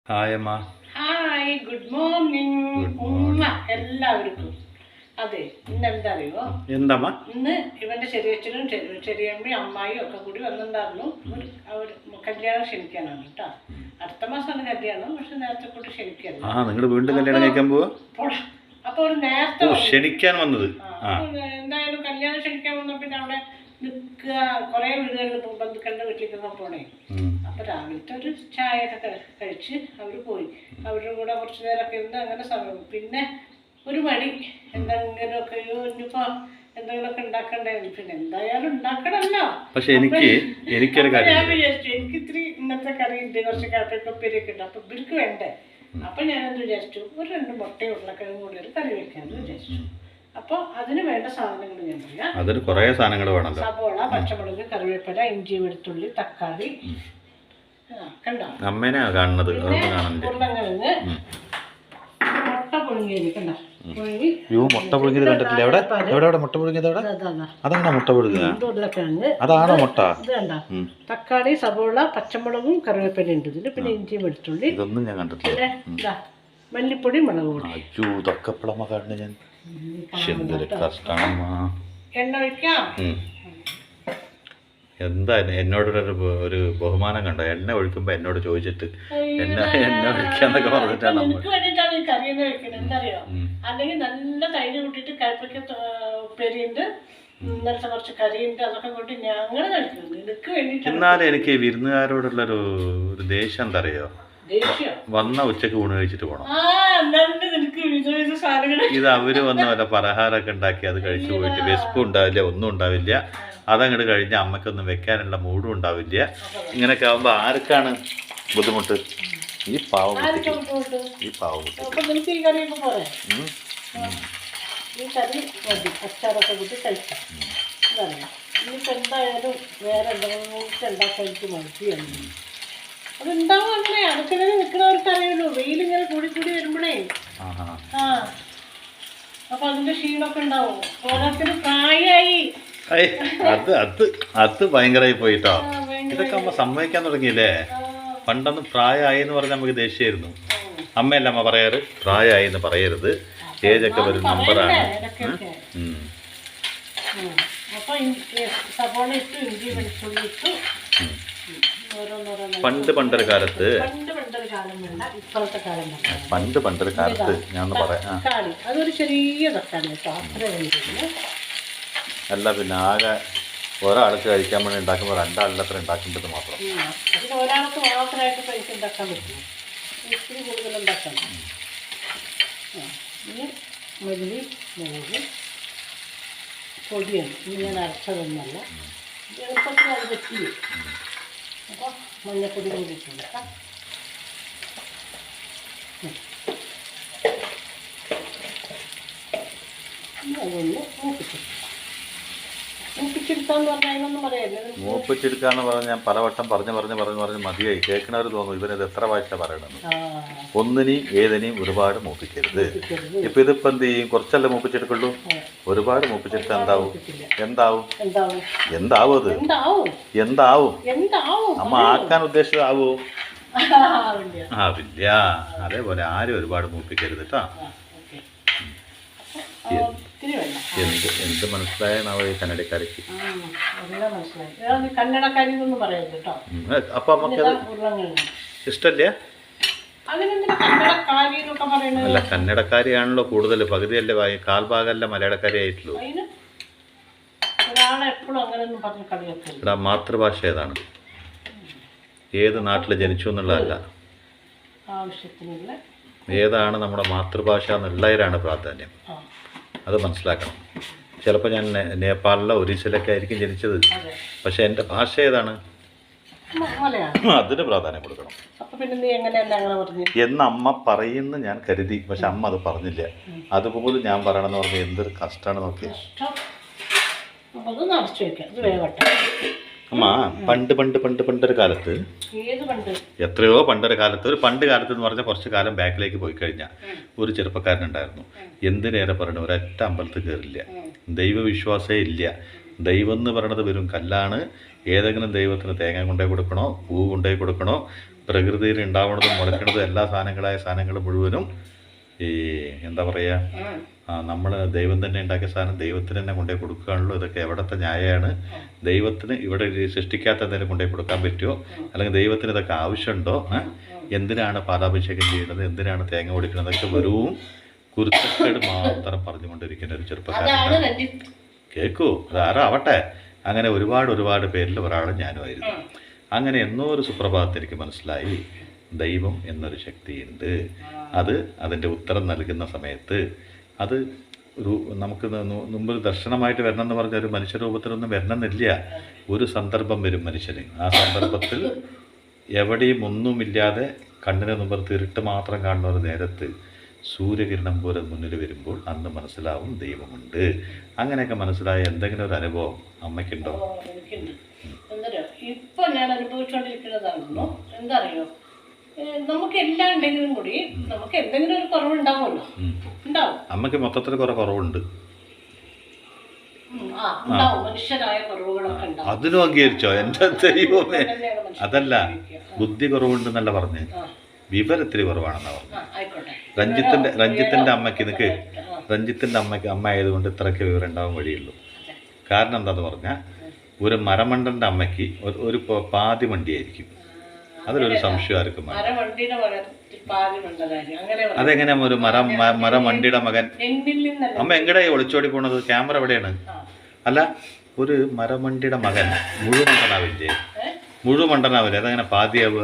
Hi അമ്മ. Hi, good morning. Good morning. എല്ലാവർക്കും. അതെ, ഇന്ന് എന്താ അറിയോ? എന്തമ്മ? ഇന്ന് ഇവന്റെ ചെറിയച്ഛനും ചെറിയമ്മയും അമ്മായിയും ഒക്കെ കൂടി വന്നിട്ടുണ്ടായിരുന്നു. അവർ കല്യാണം ക്ഷണിക്കാനാണ് കേട്ടോ. അടുത്ത മാസമാണ് കല്യാണം, പക്ഷെ നേരത്തെ കൂട്ടി ക്ഷണിക്കായിരുന്നു. നിങ്ങൾ വീണ്ടും കല്യാണം കഴിക്കാൻ പോവാ? അപ്പൊ ഒരു നേരത്തെ ക്ഷണിക്കാൻ വന്നത്. എന്തായാലും കല്യാണം ക്ഷണിക്കാൻ വന്ന പിന്നെ അവിടെ നിൽക്കുക, കുറെ വീടുകളിൽ ബന്ധുക്കളുടെ വീട്ടിലേക്കൊക്കെ പോണേ. അപ്പൊ രാവിലത്തെ ഒരു ചായയൊക്കെ കഴിച്ച് അവര് പോയി. അവരുടെ കൂടെ കുറച്ചു നേരമൊക്കെ ഇരുന്ന് അങ്ങനെ സമയം. പിന്നെ ഒരു മടി, എന്തെങ്കിലുമൊക്കെ ഇനിയിപ്പോ എന്തെങ്കിലുമൊക്കെ ഉണ്ടാക്കണ്ടേ. പിന്നെ എന്തായാലും ഉണ്ടാക്കണല്ലോ. പക്ഷെ എനിക്കൊരു കാര്യം, ഞാൻ വിചാരിച്ചു എനിക്ക് ഇത്തിരി ഇന്നത്തെ കറി ഉണ്ട്, കുറച്ച് കാപ്പിയൊക്കെ ഉണ്ട്. അപ്പൊ ഇവർക്ക് വേണ്ടേ. അപ്പൊ ഞാനെന്ത് വിചാരിച്ചു, ഒരു 2 മുട്ടയും ഉരുളക്കിഴങ്ങും കൂടി ഒരു കറി വെക്കാന്ന് വിചാരിച്ചു. അപ്പൊ അതിന് വേണ്ട സാധനങ്ങൾ ഞാൻ പറയാം. അതിന് കുറേ സാധനങ്ങൾ വേണമല്ലോ. സവോള, പച്ചമുളക്, കറിവേപ്പില, ഇഞ്ചി, വെളുത്തുള്ളി, തക്കാളി. കണ്ടോ അമ്മേനെ കാണുന്നത്? ഉരുളക്കിഴങ്ങ്, മുട്ട പുഴുങ്ങിയത്. കണ്ടോ പുഴുങ്ങി. മുട്ട പുഴുങ്ങിയത് കണ്ടിട്ടില്ല. എവിടെ എവിടെ മുട്ട പുഴുങ്ങിയത്? അതാണ് മുട്ട പുഴുങ്ങുക. ഉരുളക്കിഴങ്ങ്, അതാണോ മുട്ട? ഇത് കണ്ടോ തക്കാളി, സവോള, പച്ചമുളകും കറിവേപ്പില ഉണ്ട് ഇതില്. പിന്നെ ഇഞ്ചി, വെളുത്തുള്ളി. ഇതൊന്നും ഞാൻ കണ്ടിട്ടില്ല. പിന്നെ മല്ലിപ്പൊടി, മുളക് പൊടി. ഇതൊക്കെ ഇപ്പോഴമ്മ കാണുന്നത് ഞാൻ. എന്തൊരു കഷ്ടമാണമ്മ. എണ്ണ ഒഴിക്കാം. എന്താ എന്നോടൊരു ബഹുമാനം കണ്ടോ? എണ്ണ ഒഴിക്കുമ്പോ എന്നോട് ചോദിച്ചിട്ട് എണ്ണ ഒഴിക്കാന്നൊക്കെ പറഞ്ഞിട്ടാണ് എനിക്ക് വേണ്ടിയിട്ടാണ് ഈ കറിയെന്ന് വെക്കുന്നത്. എന്തറിയോ, അല്ലെങ്കിൽ നല്ല തൈര് കൂട്ടിയിട്ട് കയ്പയ്ക്ക ഉപ്പേരിയുണ്ട്, ഇന്നലത്തെ കുറച്ച് കറിയുണ്ട്, അതൊക്കെ കൂട്ടി ഞങ്ങൾ കഴിക്കുന്നു. എനിക്ക് വേണ്ടിയിട്ട്. എന്നാലും എനിക്ക് വിരുന്നുകാരോടുള്ളൊരു ദേഷ്യം എന്താ അറിയോ? വന്ന ഉച്ചക്ക് ഊണ് കഴിച്ചിട്ട് പോകണം. ഇത് അവര് വന്ന വല്ല പലഹാരമൊക്കെ ഉണ്ടാക്കി അത് കഴിച്ചു പോയിട്ട് വിശപ്പും ഉണ്ടാവില്ല, ഒന്നും ഉണ്ടാവില്ല. അതങ്ങോട്ട് കഴിഞ്ഞ അമ്മയ്ക്കൊന്നും വെക്കാനുള്ള മൂടും ഉണ്ടാവില്ല. ഇങ്ങനെയൊക്കെ ആകുമ്പോ ആർക്കാണ് ബുദ്ധിമുട്ട്? ഈ പാവം ഈ പാവം. എന്തായാലും വേറെ എന്തെങ്കിലും ഉണ്ടാക്കാൻ എനിക്ക് മടിയാണ്. അതുണ്ടാവും. അങ്ങനെ അടുക്കളയിൽ നിൽക്കുന്നവർക്ക് അറിയുള്ളൂ. വെയിലിങ്ങനെ കൂടി വരുമ്പോഴേ അപ്പൊ അതിന്റെ ക്ഷീണമൊക്കെ ഉണ്ടാവും. ഓരോരുത്തരും പ്രായമായി. അത് ഭയങ്കരമായി പോയിട്ടോ. ഇതൊക്കെ അമ്മ സമ്മതിക്കാൻ തുടങ്ങിയില്ലേ? പണ്ടൊന്നും പ്രായമായി എന്ന് പറഞ്ഞാൽ നമുക്ക് ദേഷ്യമായിരുന്നു. അമ്മയല്ല അമ്മ പറയാറ്, പ്രായമായി എന്ന് പറയരുത്, ഏജൊക്കെ ഒരു നമ്പറാണ്. പണ്ടൊരു കാലത്ത് ഞാൻ പറയാം. അതൊരു ചെറിയ തക്കാളി. അല്ല, പിന്നെ ആകെ ഒരാൾക്ക് കഴിക്കാൻ വേണ്ടി ഉണ്ടാക്കുമ്പോൾ 2 ആളിൻ്റെ അത്ര ഉണ്ടാക്കേണ്ടത് മാത്രം. അതിന് ഒരാൾക്ക് മാത്രമായിട്ട് പൈസ ഉണ്ടാക്കാൻ പറ്റും. ഇത്തിരി കൂടുതൽ ഉണ്ടാക്കാൻ. ഇനി മല്ലി, മുളക് പൊടിയാണ്. ഇനി ഞാൻ അരച്ചതൊന്നല്ല, എളുപ്പത്തിൽ അത് പറ്റില്ല. അപ്പോൾ മഞ്ഞപ്പൊടി കൂടിയിട്ടുണ്ട്. അതൊന്ന് മൂപ്പിച്ചെടുക്കാന്ന് പറഞ്ഞാൽ ഞാൻ പലവട്ടം പറഞ്ഞ് മതിയായി. കേൾക്കണവർ തോന്നും ഇവനത് എത്ര വായിച്ചാ പറയണമെന്ന്. ഒന്നിനെയും ഏതിനെയും ഒരുപാട് മൂപ്പിക്കരുത്. ഇപ്പൊ ഇതിപ്പോ എന്ത് ചെയ്യും? കുറച്ചല്ലേ മൂപ്പിച്ചെടുക്കുള്ളൂ. ഒരുപാട് മൂപ്പിച്ചെടുത്താൽ എന്താവും? അത് എന്താവും? അമ്മ ആക്കാൻ ഉദ്ദേശിച്ചതാവോ? ആവില്ല. അതേപോലെ ആരും ഒരുപാട് മൂപ്പിക്കരുത് കേട്ടോ. എന്ത് മനസ്സിലായാണോ ഈ കന്നഡക്കാരിക്ക്? അപ്പൊ നമുക്കത് ഇഷ്ടല്ലേ? അല്ല, കന്നഡക്കാരിയാണല്ലോ കൂടുതൽ. പകുതിയല്ലേ, കാൽഭാഗമല്ല മലയാളക്കാരി ആയിട്ടുള്ളൂ. ഇവിടെ മാതൃഭാഷ ഏതാണ്? ഏത് നാട്ടിൽ ജനിച്ചു എന്നുള്ളതല്ല, ഏതാണ് നമ്മുടെ മാതൃഭാഷ എന്നുള്ളതിലാണ് പ്രാധാന്യം. അത് മനസ്സിലാക്കണം. ചിലപ്പോൾ ഞാൻ നേപ്പാളിലോ ഒറീസയിലൊക്കെ ആയിരിക്കും ജനിച്ചത്, പക്ഷെ എൻ്റെ ഭാഷ ഏതാണ്? അതിന് പ്രാധാന്യം കൊടുക്കണം എന്ന് അമ്മ പറയുന്നു ഞാൻ കരുതി. പക്ഷെ അമ്മ അത് പറഞ്ഞില്ല. അതുപോലും ഞാൻ പറയണമെന്ന് പറഞ്ഞാൽ എന്തൊരു കഷ്ടമാണ് നോക്കിയത്. അമ്മ പണ്ടൊരു കാലത്ത്, എത്രയോ പണ്ടൊരു കാലത്ത്, പണ്ട് കാലത്ത് എന്ന് പറഞ്ഞാൽ കുറച്ച് കാലം ബാക്കിലേക്ക് പോയി കഴിഞ്ഞാൽ ഒരു ചെറുപ്പക്കാരനുണ്ടായിരുന്നു. എന്തിനേറെ പറയണു, ഒരൊറ്റ അമ്പലത്തിൽ കയറില്ല, ദൈവവിശ്വാസമേ ഇല്ല. ദൈവം എന്ന് പറയണത് വെറും കല്ലാണ്. ഏതെങ്കിലും ദൈവത്തിന് തേങ്ങ കൊണ്ടുപോയി കൊടുക്കണോ, പൂ കൊണ്ടുപോയി കൊടുക്കണോ, പ്രകൃതിയിൽ ഉണ്ടാവുന്നതും മുളയ്ക്കുന്നതും എല്ലാ സാധനങ്ങളായ സാധനങ്ങൾ മുഴുവനും ഈ എന്താ പറയുക, നമ്മൾ ദൈവം തന്നെ ഉണ്ടാക്കിയ സാധനം ദൈവത്തിന് തന്നെ കൊണ്ടുപോയി കൊടുക്കുകയാണല്ലോ. ഇതൊക്കെ എവിടത്തെ ന്യായമാണ്? ദൈവത്തിന് ഇവിടെ സൃഷ്ടിക്കാത്ത എന്തെങ്കിലും കൊണ്ടുപോയി കൊടുക്കാൻ പറ്റുമോ? അല്ലെങ്കിൽ ദൈവത്തിന് ഇതൊക്കെ ആവശ്യമുണ്ടോ? എന്തിനാണ് പാലാഭിഷേകം ചെയ്യുന്നത്, എന്തിനാണ് തേങ്ങ ഓടിക്കുന്നത്? അതൊക്കെ വെറും കുരുത്തക്കേട് മാത്രം പറഞ്ഞുകൊണ്ടിരിക്കുന്ന ഒരു ചെറുപ്പക്കാരൻ. കേൾക്കൂ, അതാരാവട്ടെ. അങ്ങനെ ഒരുപാട് പേരിൽ ഒരാൾ ഞാനുമായിരുന്നു. അങ്ങനെ എന്നോ ഒരു സുപ്രഭാതത്തിൽ എനിക്ക് മനസ്സിലായി, ദൈവം എന്നൊരു ശക്തിയുണ്ട്. അത് അതിൻ്റെ ഉത്തരം നൽകുന്ന സമയത്ത് അത് നമുക്ക് മുമ്പ് ദർശനമായിട്ട് വരണം എന്ന് പറഞ്ഞ ഒരു മനുഷ്യരൂപത്തിലൊന്നും വരണമെന്നില്ല. ഒരു സന്ദർഭം വരും മനുഷ്യന്. ആ സന്ദർഭത്തിൽ എവിടെയും ഒന്നുമില്ലാതെ കണ്ണിന് മുമ്പ് ഇരുട്ട് മാത്രം കാണുന്ന ഒരു നേരത്ത് സൂര്യകിരണം പോലെ മുന്നിൽ വരുമ്പോൾ അന്ന് മനസ്സിലാവും ദൈവമുണ്ട്. അങ്ങനെയൊക്കെ മനസ്സിലായ എന്തെങ്കിലും ഒരു അനുഭവം അമ്മയ്ക്കുണ്ടോ? ഇപ്പൊ ഞാൻ അനുഭവിച്ചുകൊണ്ടിരിക്കുന്നതാണല്ലോ. എന്താ അറിയോ, നമുക്ക് എല്ലാം ഉണ്ടെങ്കിലും കൂടി നമുക്ക് എന്തെങ്കിലും ഒരു കുറവുണ്ടാവുമല്ലോ. ഉണ്ടാവും. അമ്മയ്ക്ക് മൊത്തത്തിൽ കുറെ കുറവുണ്ട്. മനുഷ്യരായ കുറവുകളൊക്കെ ഉണ്ടാവും. അതിനും അംഗീകരിച്ചോ? എന്റെ ദൈവമേ, അതല്ല ബുദ്ധി കുറവുണ്ടെന്നല്ല പറഞ്ഞ്, വിവരത്തിരി കുറവാണെന്നാ പറഞ്ഞു. രഞ്ജിത്തിന്റെ അമ്മയ്ക്ക് അമ്മ ആയതുകൊണ്ട് ഇത്രയൊക്കെ വിവരം ഉണ്ടാവാൻ വഴിയുള്ളൂ. കാരണം എന്താന്ന് പറഞ്ഞാൽ, ഒരു മരമണ്ടന്റെ അമ്മയ്ക്ക് ഒരു പാതി വണ്ടിയായിരിക്കും. അതിലൊരു സംശയം ആർക്കും. അതെങ്ങനെ ഒരു മരമണ്ടിയുടെ മകൻ? അമ്മ എങ്ങടെ ഒളിച്ചോടി പോണത്? ക്യാമറ എവിടെയാണ്? അല്ല, ഒരു മരമണ്ടിയുടെ മകൻ മുഴുമണ്ടനാവില്ലേ? അതങ്ങനെ പാതിയാവുക?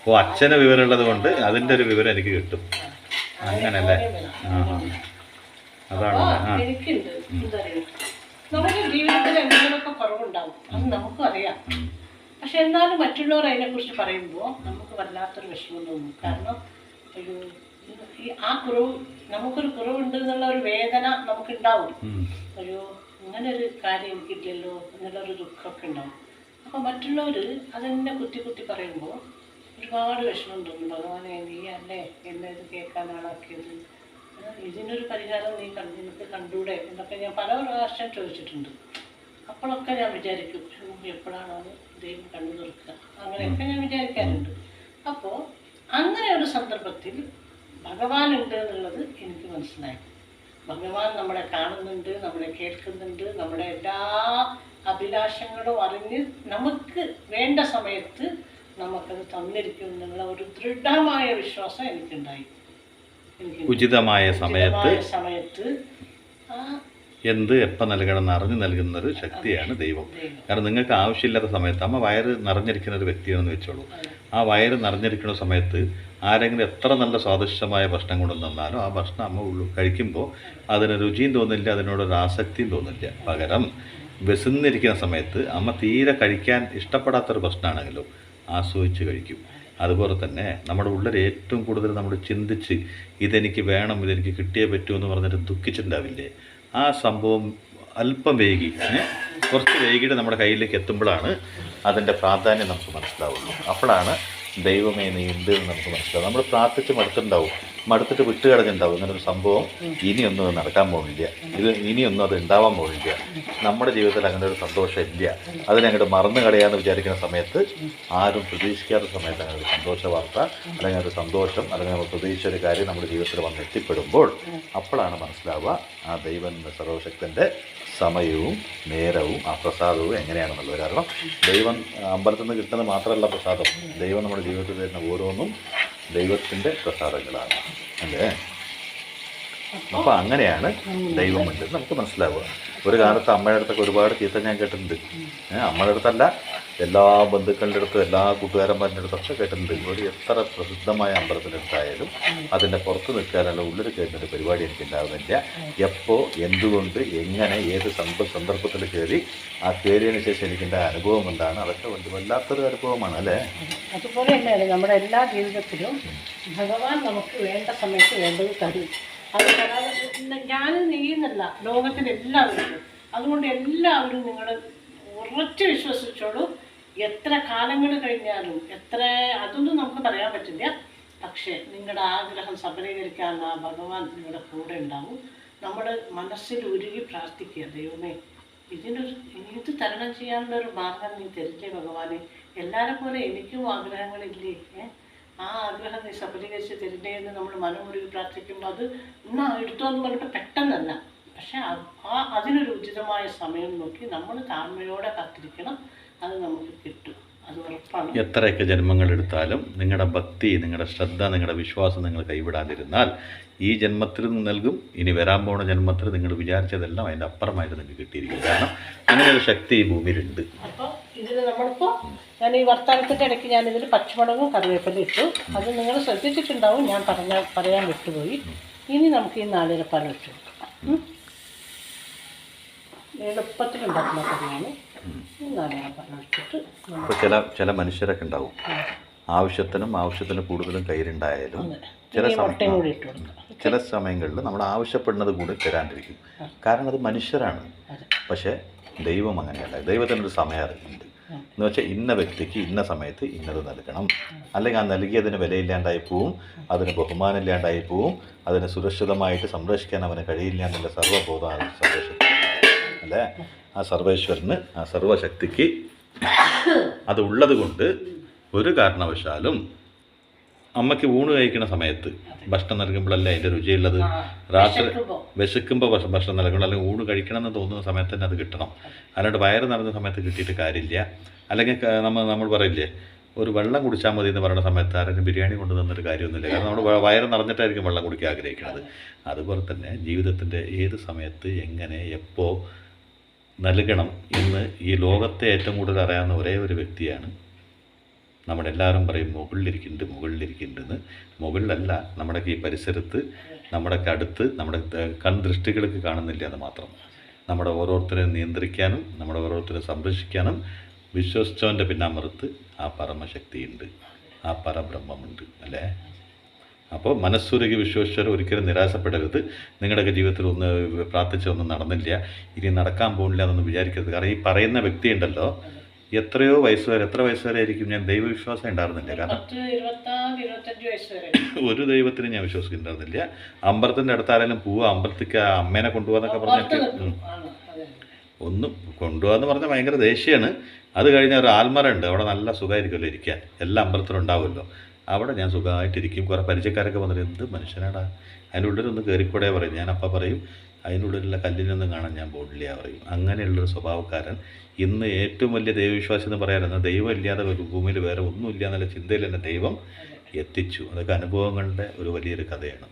ഓ, അച്ഛന് വിവരമുള്ളത് കൊണ്ട് അതിൻ്റെ ഒരു വിവരം എനിക്ക് കിട്ടും. അങ്ങനല്ലേ? അതാണ്. നമ്മുടെ ജീവിതത്തിൽ എന്തെങ്കിലുമൊക്കെ കുറവുണ്ടാവും, അത് നമുക്കും അറിയാം. പക്ഷെ എന്നാലും മറ്റുള്ളവർ അതിനെക്കുറിച്ച് പറയുമ്പോൾ നമുക്ക് വല്ലാത്തൊരു വിഷമം തോന്നും. കാരണം ആ കുറവ്, നമുക്കൊരു കുറവുണ്ട് എന്നുള്ള ഒരു വേദന നമുക്കുണ്ടാവും. ഒരു അങ്ങനെ ഒരു കാര്യം എനിക്കില്ലല്ലോ എന്നുള്ളൊരു ദുഃഖമൊക്കെ ഉണ്ടാവും. അപ്പോൾ മറ്റുള്ളവർ അതെന്നെ കുത്തി പറയുമ്പോൾ ഒരുപാട് വിഷമം തോന്നും. ഭഗവാനെ, നീ അല്ലേ എന്നെ ഇത് കേൾക്കാൻ ആളാക്കിയത്, ഇതിനൊരു പരിഹാരം നീ നിനക്ക് കണ്ടൂടെ എന്നൊക്കെ ഞാൻ പല പ്രാവശ്യം ചോദിച്ചിട്ടുണ്ട്. അപ്പോഴൊക്കെ ഞാൻ വിചാരിക്കും, എപ്പോഴാണ് ദൈവം കണ്ടു തുറക്കുക, അങ്ങനെയൊക്കെ ഞാൻ വിചാരിക്കാറുണ്ട്. അപ്പോൾ അങ്ങനെ ഒരു സന്ദർഭത്തിൽ ഭഗവാൻ ഉണ്ട് എന്നുള്ളത് എനിക്ക് മനസ്സിലായി. ഭഗവാൻ നമ്മളെ കാണുന്നുണ്ട്, നമ്മളെ കേൾക്കുന്നുണ്ട്, നമ്മുടെ എല്ലാ അഭിലാഷങ്ങളും അറിഞ്ഞ് നമുക്ക് വേണ്ട സമയത്ത് നമുക്കത് തന്നിരിക്കും എന്നുള്ള ഒരു ദൃഢമായ വിശ്വാസം എനിക്കുണ്ടായി. ഉചിതമായ സമയത്ത് എന്ത് എപ്പം നൽകണം എന്ന് അറിഞ്ഞു നൽകുന്ന ഒരു ശക്തിയാണ് ദൈവം. കാരണം നിങ്ങൾക്ക് ആവശ്യമില്ലാത്ത സമയത്ത്, അമ്മ വയറ് നിറഞ്ഞിരിക്കുന്ന ഒരു വ്യക്തിയാണെന്ന് വെച്ചോളൂ. ആ വയറ് നിറഞ്ഞിരിക്കുന്ന സമയത്ത് ആരെങ്കിലും എത്ര നല്ല സ്വാദിഷ്ടമായ ഭക്ഷണം കൊണ്ടുവന്നാലും ആ ഭക്ഷണം അമ്മ കഴിക്കുമ്പോൾ അതിന് രുചിയും തോന്നില്ല, അതിനോടൊരു ആസക്തിയും തോന്നില്ല. പകരം വിശന്നിരിക്കുന്ന സമയത്ത് അമ്മ തീരെ കഴിക്കാൻ ഇഷ്ടപ്പെടാത്തൊരു ഭക്ഷണമാണെങ്കിലും ആസ്വദിച്ച് കഴിക്കും. അതുപോലെ തന്നെ നമ്മുടെ ഉള്ളിൽ ഏറ്റവും കൂടുതൽ നമ്മൾ ചിന്തിച്ച് ഇതെനിക്ക് വേണം, ഇതെനിക്ക് കിട്ടിയേ പറ്റൂ എന്ന് പറഞ്ഞിട്ട് ദുഃഖിച്ചിട്ടുണ്ടാവില്ലേ, ആ സംഭവം അല്പം വൈകി, കുറച്ച് വൈകിട്ട് നമ്മുടെ കയ്യിലേക്ക് എത്തുമ്പോഴാണ് അതിൻ്റെ പ്രാധാന്യം നമുക്ക് മനസ്സിലാവുള്ളൂ. അപ്പോഴാണ് ദൈവമേ നീ ഉണ്ട് എന്ന് നമുക്ക് മനസ്സിലാവും. നമ്മൾ പ്രാർത്ഥിച്ച് മടുത്തിട്ട് വിട്ടുകളഞ്ഞിട്ടുണ്ടാവും. ഇങ്ങനൊരു സംഭവം ഇനിയൊന്നും അത് നടക്കാൻ പോകുന്നില്ല, ഇനിയൊന്നും അത് ഉണ്ടാവാൻ പോകുന്നില്ല, നമ്മുടെ ജീവിതത്തിൽ അങ്ങനെ ഒരു സന്തോഷം ഇല്ല, അതിനങ്ങോട്ട് മറന്നു കളയാന്ന് വിചാരിക്കുന്ന സമയത്ത്, ആരും പ്രതീക്ഷിക്കാത്ത സമയത്ത് അങ്ങനെ ഒരു സന്തോഷ വാർത്ത അല്ലെങ്കിൽ ഒരു സന്തോഷം അല്ലെങ്കിൽ നമ്മൾ പ്രതീക്ഷിച്ച ഒരു കാര്യം നമ്മുടെ ജീവിതത്തിൽ വന്ന് എത്തിപ്പെടുമ്പോൾ അപ്പോഴാണ് മനസ്സിലാവുക ആ ദൈവം സർവശക്തൻ്റെ സമയവും നേരവും ആ പ്രസാദവും എങ്ങനെയാണെന്നുള്ളത്. കാരണം ദൈവം അമ്പലത്തിൽ നിന്ന് കിട്ടുന്നത് മാത്രമല്ല പ്രസാദം, ദൈവം നമ്മുടെ ജീവിതത്തിൽ വരുന്ന ഓരോന്നും ദൈവത്തിൻ്റെ പ്രസാദങ്ങളാണ് അല്ലേ? അപ്പോൾ അങ്ങനെയാണ് ദൈവമുണ്ടെന്ന് നമുക്ക് മനസ്സിലാവുക. ഒരു കാലത്ത് അമ്മയുടെ അടുത്തൊക്കെ ഒരുപാട് ചീത്ത ഞാൻ കേട്ടിട്ടുണ്ട്. അമ്മയുടെ അടുത്തല്ല, എല്ലാ ബന്ധുക്കളുടെ അടുത്തും എല്ലാ കൂട്ടുകാരന്മാരുടെ അടുത്തൊക്കെ കേട്ടിട്ടുണ്ട്. ഒരു എത്ര പ്രസിദ്ധമായ അമ്പലത്തിനടുത്തായാലും അതിൻ്റെ പുറത്ത് നിൽക്കാനുള്ള ഉള്ളിൽ കയറുന്നൊരു പരിപാടി എനിക്ക് ഉണ്ടാകുന്നില്ല. എപ്പോൾ, എന്തുകൊണ്ട്, എങ്ങനെ, ഏത് സന്ദർഭത്തിൽ കയറി, ആ കയറിയതിന് ശേഷം എനിക്കെൻ്റെ അനുഭവം എന്താണ്, അതൊക്കെ വല്ലാത്തൊരു അനുഭവമാണ് അല്ലേ? അതുപോലെ തന്നെയാണ് നമ്മുടെ എല്ലാ ജീവിതത്തിലും ഭഗവാൻ നമുക്ക് വേണ്ട സമയത്ത് വേണ്ടത് തരും. അത് ഞാൻ നീന്നല്ല, ലോകത്തിലെല്ലാവരും. അതുകൊണ്ട് എല്ലാവരും നിങ്ങൾ ഉറച്ച് വിശ്വസിച്ചോളൂ. എത്ര കാലങ്ങൾ കഴിഞ്ഞാലും അതൊന്നും നമുക്ക് പറയാൻ പറ്റില്ല. പക്ഷേ നിങ്ങളുടെ ആഗ്രഹം സഫലീകരിക്കാനുള്ള ആ ഭഗവാൻ നിങ്ങളുടെ കൂടെ ഉണ്ടാവും. നമ്മൾ മനസ്സിൽ ഉരുകി പ്രാർത്ഥിക്കുക, ദൈവമേ ഇത് തരണം ചെയ്യാനുള്ള ഒരു മാർഗം നീ തരില്ലേ ഭഗവാനെ എല്ലാവരെ പോലെ എനിക്കും ആഗ്രഹങ്ങളില്ലേ? ആ ആഗ്രഹം നീ സഫലീകരിച്ച് തരുന്നേ എന്ന് നമ്മൾ മനമുരുകി പ്രാർത്ഥിക്കുമ്പോൾ അത് ഇന്നാ എടുത്തോന്ന് പറഞ്ഞിട്ട് പെട്ടെന്നല്ല, പക്ഷെ അതിനൊരു ഉചിതമായ സമയം നോക്കി നമ്മൾ താഴ്മയോടെ കാത്തിരിക്കണം. അത് നമുക്ക് കിട്ടും, അത് ഉറപ്പാണ്. എത്രയൊക്കെ ജന്മങ്ങൾ എടുത്താലും നിങ്ങളുടെ ഭക്തി, നിങ്ങളുടെ ശ്രദ്ധ, നിങ്ങളുടെ വിശ്വാസം നിങ്ങൾ കൈവിടാതിരുന്നാൽ ഈ ജന്മത്തിൽ നൽകും, ഇനി വരാൻ പോകുന്ന ജന്മത്തിൽ നിങ്ങൾ വിചാരിച്ചതെല്ലാം അതിൻ്റെ അപ്പുറമായിട്ട് നിങ്ങൾക്ക് കിട്ടിയിരിക്കും. കാരണം അങ്ങനെ ഒരു ശക്തി ഈ ഭൂമിയിലുണ്ട്. അപ്പോൾ ഇതിൽ നമ്മളിപ്പോൾ ഞാൻ ഈ വർത്തമാനത്തിൻ്റെ ഇടയ്ക്ക് ഞാനിതിൽ പച്ചമുളകും കറിവേപ്പില ഇട്ടു. അത് നിങ്ങൾ ശ്രദ്ധിച്ചിട്ടുണ്ടാവും, ഞാൻ പറയാൻ വിട്ടുപോയി. ഇനി നമുക്ക് ഈ നാളികേരപ്പാൽ വെച്ച് കൊടുക്കാം. എളുപ്പത്തിലുണ്ടാക്കുന്ന കറിയാണ് നാളികേരപ്പാൽ ഒഴിച്ചിട്ട്. ഇപ്പോൾ ചില മനുഷ്യരൊക്കെ ഉണ്ടാവും, ആവശ്യത്തിന് കൂടുതലും കയ്യിലുണ്ടായാലും ചില സമയങ്ങളിൽ നമ്മൾ ആവശ്യപ്പെടുന്നത് കൂടി തരാണ്ടിരിക്കും. കാരണം അത് മനുഷ്യരാണ്. പക്ഷേ ദൈവം അങ്ങനെയല്ല. ദൈവത്തിനൊരു സമയം അറിയുന്നുണ്ട്. എന്ന് വെച്ചാൽ ഇന്ന വ്യക്തിക്ക് ഇന്ന സമയത്ത് ഇന്നത് നൽകണം, അല്ലെങ്കിൽ ആ നൽകിയതിന് വിലയില്ലാണ്ടായി പോവും, അതിന് ബഹുമാനം ഇല്ലാണ്ടായി പോവും, അതിനെ സുരക്ഷിതമായിട്ട് സംരക്ഷിക്കാൻ അവന് കഴിയില്ല എന്നുള്ള സർവ്വബോധമാണ് സർവശക്തി അല്ലേ? ആ സർവേശ്വരന്, ആ സർവശക്തിക്ക് അത് ഉള്ളത് കൊണ്ട് ഒരു കാരണവശാലും അമ്മയ്ക്ക് ഊണ് കഴിക്കുന്ന സമയത്ത് ഭക്ഷണം നൽകുമ്പോഴല്ലേ അതിൻ്റെ രുചിയുള്ളത്. രാത്രി വിശക്കുമ്പോൾ ഭക്ഷണം നൽകണം, അല്ലെങ്കിൽ ഊണ് കഴിക്കണം എന്ന് തോന്നുന്ന സമയത്ത് തന്നെ അത് കിട്ടണം. അല്ലാണ്ട് വയറ് നിറഞ്ഞ സമയത്ത് കിട്ടിയിട്ട് കാര്യമില്ല. അല്ലെങ്കിൽ നമ്മൾ പറയില്ലേ, ഒരു വെള്ളം കുടിച്ചാൽ മതി എന്ന് പറയുന്ന സമയത്ത് ആരെങ്കിലും ബിരിയാണി കൊണ്ടു തന്നൊരു കാര്യമൊന്നുമില്ല. കാരണം നമ്മൾ വയറ് നിറഞ്ഞിട്ടായിരിക്കും വെള്ളം കുടിക്കാൻ ആഗ്രഹിക്കുന്നത്. അതുപോലെ തന്നെ ജീവിതത്തിൻ്റെ ഏത് സമയത്ത് എങ്ങനെ എപ്പോൾ നൽകണം എന്ന് ഈ ലോകത്തെ ഏറ്റവും കൂടുതൽ അറിയാവുന്ന ഒരേ ഒരു വ്യക്തിയാണ്. നമ്മളെല്ലാവരും പറയും മുകളിലിരിക്കുന്നുണ്ടെന്ന്. മുകളിലല്ല, നമ്മുടെ ഈ പരിസരത്ത്, നമ്മുടെ അടുത്ത്, നമ്മുടെ കൺദൃഷ്ടികൾക്ക് കാണുന്നില്ല എന്ന് മാത്രം. നമ്മുടെ ഓരോരുത്തരെ നിയന്ത്രിക്കാനും നമ്മുടെ ഓരോരുത്തരെ സംരക്ഷിക്കാനും വിശ്വസിച്ചവൻ്റെ പിന്നാമ്പുറത്ത് ആ പരമശക്തിയുണ്ട്, ആ പരബ്രഹ്മമുണ്ട് അല്ലേ? അപ്പോൾ മനസ്സുരുകി വിശ്വസിച്ചവർ ഒരിക്കലും നിരാശപ്പെടരുത്. നിങ്ങളുടെയൊക്കെ ജീവിതത്തിൽ ഒന്ന് പ്രാർത്ഥിച്ചൊന്നും നടന്നില്ല, ഇനി നടക്കാൻ പോകുന്നില്ല എന്നൊന്നും വിചാരിക്കരുത്. കാരണം ഈ പറയുന്ന വ്യക്തിയുണ്ടല്ലോ, എത്ര വയസ്സ് വരെ ആയിരിക്കും ഞാൻ ദൈവവിശ്വാസം ഉണ്ടായിരുന്നില്ല. കാരണം ഒരു ദൈവത്തിന് ഞാൻ വിശ്വസിക്കുന്നുണ്ടായിരുന്നില്ല. അമ്പലത്തിൻ്റെ അടുത്താരെങ്കിലും പോവുക, അമ്പലത്തിലേക്ക് അമ്മേനെ കൊണ്ടുപോകാന്നൊക്കെ പറഞ്ഞിട്ട് ഒന്നും കൊണ്ടുപോകാന്ന് പറഞ്ഞാൽ ഭയങ്കര ദേഷ്യമാണ്. അത് കഴിഞ്ഞ ഒരു ആൽമര ഉണ്ട്, അവിടെ നല്ല സുഖമായിരിക്കുമല്ലോ ഇരിക്കാൻ, എല്ലാ അമ്പലത്തിലും ഉണ്ടാവുമല്ലോ. അവിടെ ഞാൻ സുഖമായിട്ടിരിക്കും. കുറേ പരിചയക്കാരൊക്കെ വന്നിട്ട് എന്ത് മനുഷ്യനാടാ, അതിൻ്റെ ഉള്ളിലൊന്ന് കയറിക്കൂടെ പറയും. ഞാൻ അപ്പം പറയും അതിൻ്റെ ഉള്ളിലുള്ള കല്ലിനൊന്നും കാണാൻ ഞാൻ പോകില്ല പറയും. അങ്ങനെയുള്ളൊരു സ്വഭാവക്കാരൻ ഇന്ന് ഏറ്റവും വലിയ ദൈവവിശ്വാസം എന്ന് പറയാറുണ്ട്. ദൈവം ഇല്ലാതെ ഒരു ഭൂമിയിൽ വേറെ ഒന്നുമില്ല എന്നുള്ള ചിന്തയിൽ തന്നെ ദൈവം എത്തിച്ചു. അതൊക്കെ അനുഭവങ്ങളുടെ ഒരു വലിയൊരു കഥയാണ്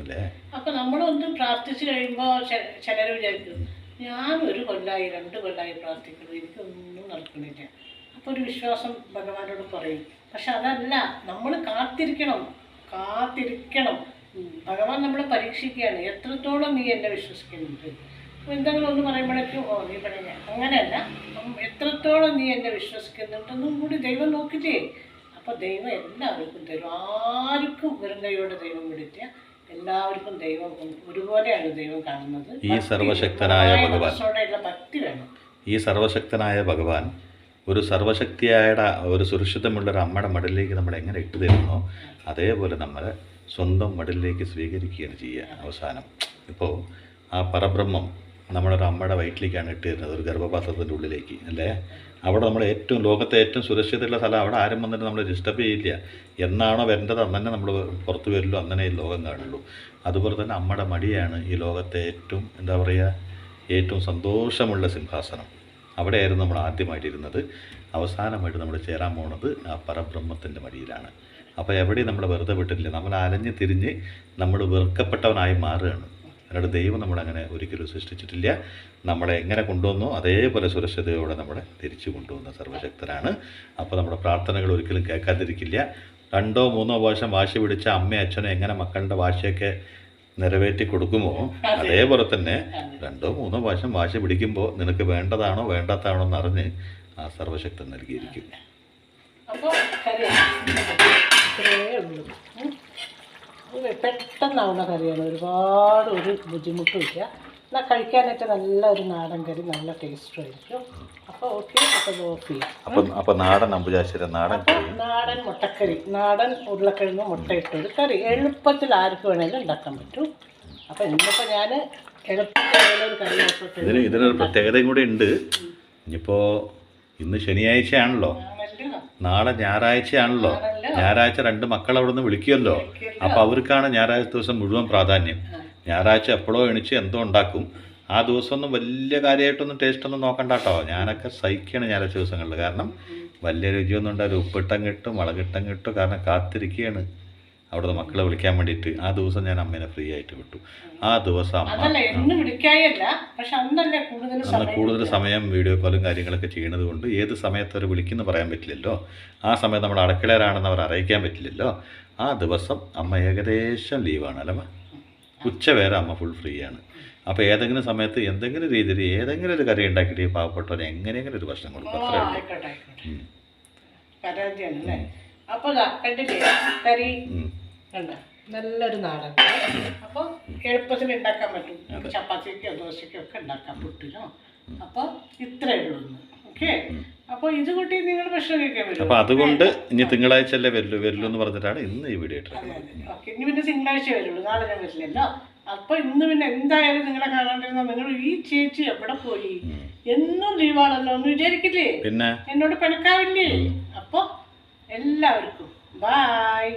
അല്ലേ? അപ്പം നമ്മളൊന്നും പ്രാർത്ഥിച്ചു കഴിയുമ്പോൾ ചിലർ വിചാരിക്കും, ഞാൻ 1 കൊല്ലമായി 2 കൊല്ലമായി പ്രാർത്ഥിക്കുന്നു, എനിക്കൊന്നും നടക്കണില്ല. അപ്പോൾ ഒരു വിശ്വാസം ഭഗവാനോട് പറയും. പക്ഷെ അതല്ല, നമ്മൾ കാത്തിരിക്കണം. ഭഗവാൻ നമ്മളെ പരീക്ഷിക്കുകയാണ്. എത്രത്തോളം നീ എന്നെ വിശ്വസിക്കുന്നുണ്ട്. എന്തെങ്കിലും ഒന്ന് പറയുമ്പോഴേക്കും നീ പറഞ്ഞ അങ്ങനെയല്ല, എത്രത്തോളം നീ എന്നെ വിശ്വസിക്കുന്നുണ്ടെന്നും കൂടി ദൈവം നോക്കില്ലേ. അപ്പോൾ ദൈവം എല്ലാവർക്കും തരും. ആർക്കും വെറും കൈയോടെ ദൈവം വിളിക്കുക. എല്ലാവർക്കും ദൈവം ഒരുപോലെയാണ് ദൈവം കാണുന്നത്. ഈ സർവശക്തനായ ഭഗവാൻ, ഭക്തി വേണം. ഈ സർവശക്തനായ ഭഗവാൻ ഒരു സർവശക്തിയായ ഒരു സുരക്ഷിതമുള്ളൊരു അമ്മയുടെ മടിലേക്ക് നമ്മൾ എങ്ങനെ ഇട്ടു തരുന്നോ അതേപോലെ നമ്മളെ സ്വന്തം മടിലേക്ക് സ്വീകരിക്കുകയാണ് ചെയ്യുക. അവസാനം ഇപ്പോൾ ആ പരബ്രഹ്മം നമ്മളൊരു അമ്മയുടെ വയറ്റിലേക്കാണ് ഇട്ട് തരുന്നത്, ഒരു ഗർഭപാത്രത്തിൻ്റെ ഉള്ളിലേക്ക് അല്ലേ? അവിടെ നമ്മൾ ലോകത്തെ ഏറ്റവും സുരക്ഷിതമുള്ള സ്ഥലം. അവിടെ ആരും വന്നിട്ട് നമ്മൾ ഡിസ്റ്റർബ് ചെയ്യില്ല. എന്നാണോ വരേണ്ടത് അന്ന് തന്നെ നമ്മൾ പുറത്ത് വരുള്ളൂ, അങ്ങനെ ഈ ലോകം കാണുള്ളൂ. അതുപോലെ തന്നെ അമ്മയുടെ മടിയാണ് ഈ ലോകത്തെ ഏറ്റവും ഏറ്റവും സന്തോഷമുള്ള സിംഹാസനം. അവിടെയായിരുന്നു നമ്മൾ ആദ്യമായിട്ടിരുന്നത്. അവസാനമായിട്ട് നമ്മൾ ചേരാൻ പോകുന്നത് ആ പരബ്രഹ്മത്തിൻ്റെ മടിയിലാണ്. അപ്പോൾ എവിടെയും നമ്മൾ വെറുതെ വിട്ടില്ല. നമ്മൾ അലഞ്ഞ് തിരിഞ്ഞ് നമ്മൾ വെറുക്കപ്പെട്ടവനായി മാറുകയാണ്. അല്ലാണ്ട് ദൈവം നമ്മളങ്ങനെ ഒരിക്കലും സൃഷ്ടിച്ചിട്ടില്ല. നമ്മളെ എങ്ങനെ കൊണ്ടുവന്നോ അതേപോലെ സുരക്ഷിതയോടെ നമ്മളെ തിരിച്ചു കൊണ്ടുവന്ന സർവശക്തനാണ്. അപ്പോൾ നമ്മുടെ പ്രാർത്ഥനകൾ ഒരിക്കലും കേൾക്കാതിരിക്കില്ല. 2 or 3 പ്രാവശ്യം വാശി പിടിച്ച അമ്മയും അച്ഛനും എങ്ങനെ മക്കളുടെ വാശിയൊക്കെ നിറവേറ്റി കൊടുക്കുമോ അതേപോലെ തന്നെ 2 or 3 പ്രാവശ്യം വാശി പിടിക്കുമ്പോൾ നിനക്ക് വേണ്ടതാണോ വേണ്ടാത്തതാണോ എന്നറിഞ്ഞ് ആ സർവശക്തൻ നൽകിയിരിക്കും. പെട്ടെന്നാവുന്ന കറിയാണ്, ഒരുപാട് ഒരു ബുദ്ധിമുട്ടുമില്ല. എന്നാൽ കഴിക്കാനായിട്ട് നല്ല ഒരു നാടൻ കറി, നല്ല ടേസ്റ്റും ആയിരിക്കും. അപ്പോൾ ഓക്കെ, അപ്പോൾ ഓഫ് ചെയ്യാം. അപ്പോൾ നാടൻ അമ്പുജാശ്ശേരി നാടൻ മുട്ടക്കറി, നാടൻ ഉരുളക്കിഴങ്ങ് മുട്ടയിട്ടൊരു കറി എളുപ്പത്തിൽ ആർക്ക് വേണമെങ്കിലും ഉണ്ടാക്കാൻ പറ്റും. അപ്പോൾ ഇന്നിപ്പോൾ ഞാൻ എളുപ്പത്തിലൊരു കറി ഇതിനൊരു പ്രത്യേകതയും കൂടി ഉണ്ട്. ഇനിയിപ്പോൾ ഇന്ന് ശനിയാഴ്ചയാണല്ലോ, നാളെ ഞായറാഴ്ചയാണല്ലോ. ഞായറാഴ്ച 2 മക്കൾ അവിടെ നിന്ന് വിളിക്കുമല്ലോ. അപ്പോൾ അവർക്കാണ് ഞായറാഴ്ച ദിവസം മുഴുവൻ പ്രാധാന്യം. ഞായറാഴ്ച എപ്പോഴോ എണിച്ച് എന്തോ ഉണ്ടാക്കും. ആ ദിവസമൊന്നും വലിയ കാര്യമായിട്ടൊന്നും ടേസ്റ്റൊന്നും നോക്കണ്ട കേട്ടോ. ഞാനൊക്കെ സഹിക്കുകയാണ് ഞായറാഴ്ച ദിവസങ്ങളിൽ. കാരണം വലിയ രുചിയൊന്നും ഉണ്ടാവില്ല. ഉപ്പിട്ടം കിട്ടും, മുളകിട്ടം കിട്ടും. കാരണം കാത്തിരിക്കുകയാണ് അവിടുന്ന് മക്കളെ വിളിക്കാൻ വേണ്ടിയിട്ട്. ആ ദിവസം ഞാൻ അമ്മേനെ ഫ്രീ ആയിട്ട് വിട്ടു. ആ ദിവസം അന്ന് കൂടുതൽ സമയം വീഡിയോ കോളും കാര്യങ്ങളൊക്കെ ചെയ്യണത് കൊണ്ട് ഏത് സമയത്ത് അവർ വിളിക്കുന്നു പറയാൻ പറ്റില്ലല്ലോ. ആ സമയത്ത് നമ്മൾ അടുക്കളയിലാണെന്ന് അവർ അറിയിക്കാൻ പറ്റില്ലല്ലോ. ആ ദിവസം അമ്മ ഏകദേശം ലീവാണ് അല്ലേ. ഉച്ച വരെ അമ്മ ഫുൾ ഫ്രീ ആണ്. അപ്പോൾ ഏതെങ്കിലും സമയത്ത് എന്തെങ്കിലും രീതിയിൽ ഏതെങ്കിലും ഒരു കറി ഉണ്ടാക്കിയിട്ട് പാവപ്പെട്ടവന് എങ്ങനെയെങ്കിലും ഒരു ഭക്ഷണം കൊടുക്കും. അത്രേ ഉള്ളൂ. അപ്പോൾ കറി നല്ലൊരു നാടൻ. അപ്പോൾ എളുപ്പത്തിൽ ഉണ്ടാക്കാൻ പറ്റും. ചപ്പാത്തിക്കോ ദോശയ്ക്കോ ഒക്കെ ഉണ്ടാക്കാം, പുട്ടിനോ. അപ്പോൾ ഇത്രയേ ഉള്ളൂ. ഓക്കെ. അപ്പോൾ ഇത് കൂട്ടി നിങ്ങൾ ഭക്ഷണം കഴിക്കാൻ പറ്റും. അപ്പോൾ അതുകൊണ്ട് ഇനി തിങ്കളാഴ്ച അല്ലേ വരൂ എന്ന് പറഞ്ഞിട്ടാണ് ഇന്ന് ഈ വീഡിയോ ഇട്ടത്. ഓക്കെ. ഇനി പിന്നെ തിങ്കളാഴ്ച വരുള്ളൂ, നാളെ ഞാൻ വരില്ലല്ലോ. അപ്പോൾ ഇന്ന് പിന്നെ എന്തായാലും നിങ്ങളെ കാണാണ്ടിരുന്ന നിങ്ങൾ ഈ ചേച്ചി എവിടെ പോയി, എന്നും ലീവാണല്ലോ എന്ന് വിചാരിക്കില്ലേ, പിന്നെ എന്നോട് പിണക്കാവില്ലേ. അപ്പോൾ എല്ലാവർക്കും ബായ്.